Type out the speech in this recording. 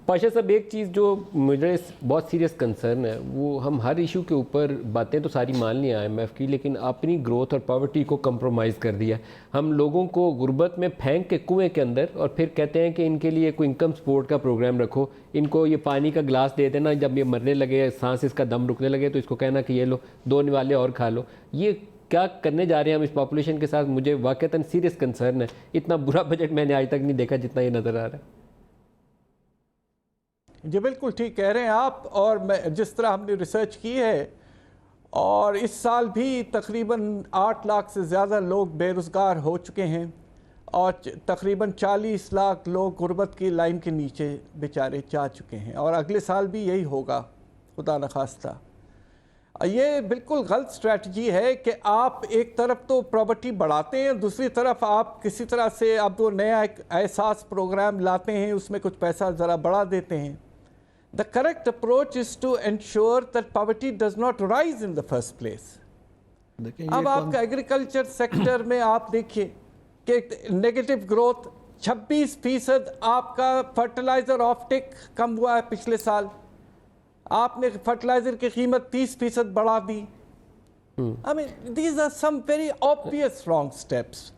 پاشا صاحب ایک چیز جو مجھے بہت سیریس کنسرن ہے، وہ ہم ہر ایشو کے اوپر باتیں تو ساری مان لیں آئی ایم ایف کی، لیکن اپنی گروتھ اور پاورٹی کو کمپرومائز کر دیا. ہم لوگوں کو غربت میں پھینک کے کنویں کے اندر، اور پھر کہتے ہیں کہ ان کے لیے کوئی انکم سپورٹ کا پروگرام رکھو، ان کو یہ پانی کا گلاس دے دینا، جب یہ مرنے لگے، سانس اس کا دم رکنے لگے تو اس کو کہنا کہ یہ لو 2 نوالے اور کھا لو. یہ کیا کرنے جا رہے ہیں ہم اس پاپولیشن کے ساتھ؟ مجھے واقعتاً سیریس کنسرن ہے. اتنا برا بجٹ میں نے آج تک نہیں دیکھا جتنا یہ نظر آ رہا ہے. جی بالکل ٹھیک کہہ رہے ہیں آپ. اور جس طرح ہم نے ریسرچ کی ہے، اور اس سال بھی تقریباً 8 لاکھ سے زیادہ لوگ بے روزگار ہو چکے ہیں، اور تقریباً 40 لاکھ لوگ غربت کی لائن کے نیچے بیچارے جا چکے ہیں، اور اگلے سال بھی یہی ہوگا خدا نخواستہ. یہ بالکل غلط اسٹریٹجی ہے کہ آپ ایک طرف تو پراپرٹی بڑھاتے ہیں، دوسری طرف آپ کسی طرح سے اب وہ نیا ایک احساس پروگرام لاتے ہیں، اس میں کچھ پیسہ ذرا بڑھا دیتے ہیں. The correct approach is to ensure that poverty does not rise in the first place. اب آپ کا ایگریکلچر سیکٹر میں آپ دیکھیے کہ نیگیٹو گروتھ 26% آپ کا فرٹیلائزر آف ٹیک کم ہوا ہے پچھلے سال. آپ نے فرٹیلائزر کی قیمت 30% بڑھا دی. I mean, these are some very obvious wrong steps.